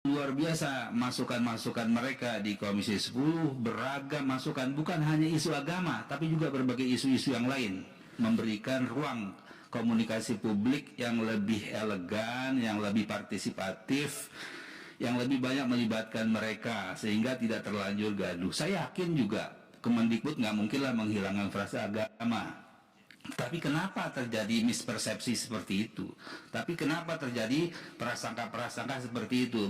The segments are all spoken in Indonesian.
Luar biasa masukan-masukan mereka di Komisi 10, beragam masukan, bukan hanya isu agama, tapi juga berbagai isu-isu yang lain. Memberikan ruang komunikasi publik yang lebih elegan, yang lebih partisipatif, yang lebih banyak melibatkan mereka, sehingga tidak terlanjur gaduh. Saya yakin juga Kemendikbud nggak mungkinlah menghilangkan frasa agama. Tapi kenapa terjadi mispersepsi seperti itu? Tapi kenapa terjadi prasangka-prasangka seperti itu?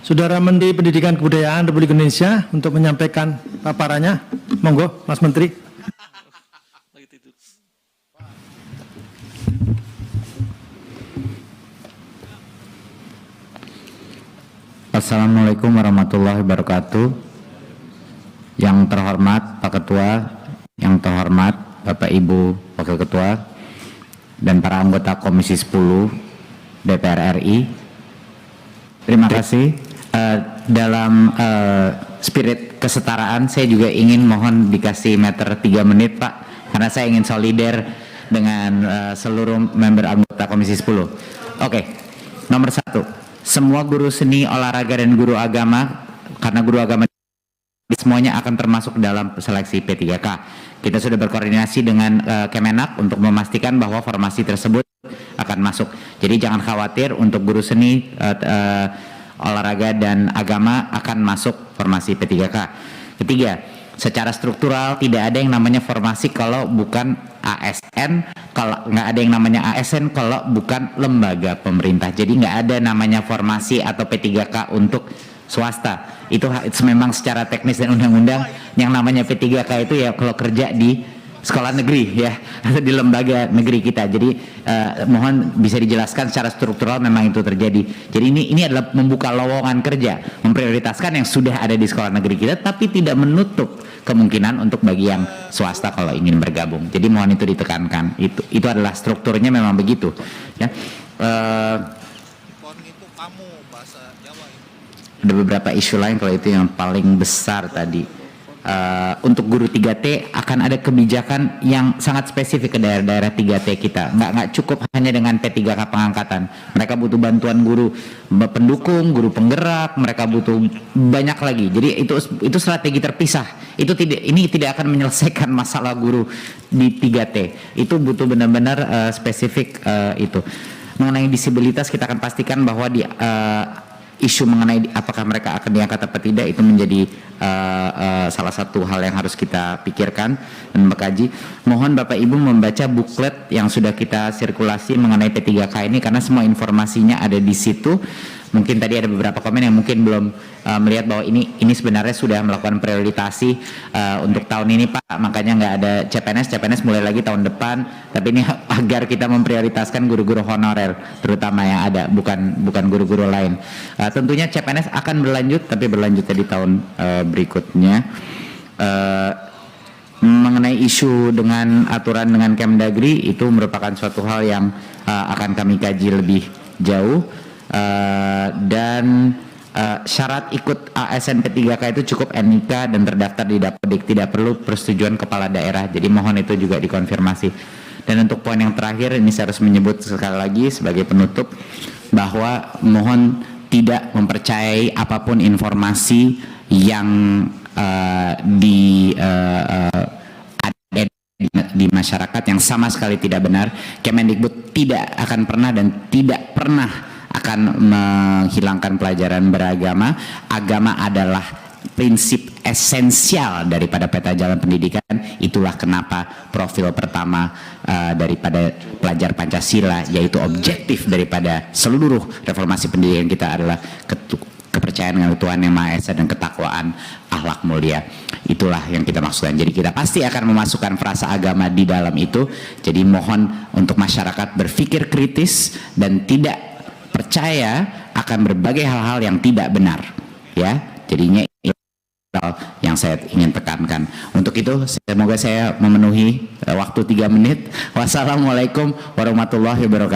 Saudara Menteri Pendidikan Kebudayaan Republik Indonesia untuk menyampaikan paparannya. Monggo, Mas Menteri. Assalamualaikum warahmatullahi wabarakatuh. Yang terhormat Pak Ketua, yang terhormat Bapak Ibu Wakil Ketua, dan para anggota Komisi 10 DPR RI. Terima kasih. Dalam spirit kesetaraan, saya juga ingin mohon dikasih meter 3 menit Pak, karena saya ingin solider dengan seluruh member anggota Komisi 10. Oke, nomor 1, semua guru seni, olahraga, dan guru agama, karena guru agama semuanya akan termasuk dalam seleksi P3K. Kita sudah berkoordinasi dengan Kemenak untuk memastikan bahwa formasi tersebut akan masuk. Jadi jangan khawatir, untuk guru seni, olahraga, dan agama akan masuk formasi P3K. Ketiga, secara struktural tidak ada yang namanya formasi kalau bukan ASN, kalau nggak ada yang namanya ASN kalau bukan lembaga pemerintah. Jadi nggak ada namanya formasi atau P3K untuk swasta. Itu memang secara teknis dan undang-undang yang namanya P3K itu ya kalau kerja di sekolah negeri ya, atau di lembaga negeri kita. Jadi mohon bisa dijelaskan secara struktural memang itu terjadi. Jadi ini adalah membuka lowongan kerja, memprioritaskan yang sudah ada di sekolah negeri kita, tapi tidak menutup kemungkinan untuk bagi yang swasta kalau ingin bergabung. Jadi mohon itu ditekankan. Itu adalah strukturnya memang begitu. Ya. Ada beberapa isu lain kalau itu yang paling besar tadi. Untuk guru 3T akan ada kebijakan yang sangat spesifik ke daerah-daerah 3T kita. Nggak cukup hanya dengan P3K pengangkatan. Mereka butuh bantuan guru pendukung, guru penggerak, mereka butuh banyak lagi. Jadi itu strategi terpisah. Ini tidak akan menyelesaikan masalah guru di 3T. Itu butuh benar-benar spesifik itu. Mengenai disabilitas, kita akan pastikan bahwa di isu mengenai apakah mereka akan diangkat atau tidak itu menjadi salah satu hal yang harus kita pikirkan dan mengkaji. Mohon Bapak Ibu membaca buklet yang sudah kita sirkulasi mengenai P3K ini, karena semua informasinya ada di situ. Mungkin tadi ada beberapa komen yang mungkin belum melihat bahwa ini sebenarnya sudah melakukan prioritasi untuk tahun ini Pak, makanya nggak ada CPNS mulai lagi tahun depan, tapi ini agar kita memprioritaskan guru-guru honorer terutama yang ada, bukan guru-guru lain. Tentunya CPNS akan berlanjut, tapi berlanjutnya di tahun berikutnya. Mengenai isu dengan aturan dengan Kemdagri, itu merupakan suatu hal yang akan kami kaji lebih jauh. Dan syarat ikut ASN P3K itu cukup NIK dan terdaftar di Dapodik, tidak perlu persetujuan kepala daerah. Jadi mohon itu juga dikonfirmasi. Dan untuk poin yang terakhir, ini saya harus menyebut sekali lagi sebagai penutup bahwa mohon tidak mempercayai apapun informasi yang di masyarakat yang sama sekali tidak benar. Kemendikbud tidak akan pernah dan tidak pernah akan menghilangkan pelajaran beragama. Agama adalah prinsip esensial daripada peta jalan pendidikan. Itulah kenapa profil pertama daripada pelajar Pancasila, yaitu objektif daripada seluruh reformasi pendidikan kita adalah kepercayaan dengan Tuhan Yang Maha Esa dan ketakwaan akhlak mulia. Itulah yang kita maksudkan. Jadi kita pasti akan memasukkan frasa agama di dalam itu. Jadi mohon untuk masyarakat berpikir kritis dan tidak percaya akan berbagai hal-hal yang tidak benar, ya. Jadinya itu yang saya ingin tekankan. Untuk itu semoga saya memenuhi waktu 3 menit. Wassalamualaikum warahmatullahi wabarakatuh.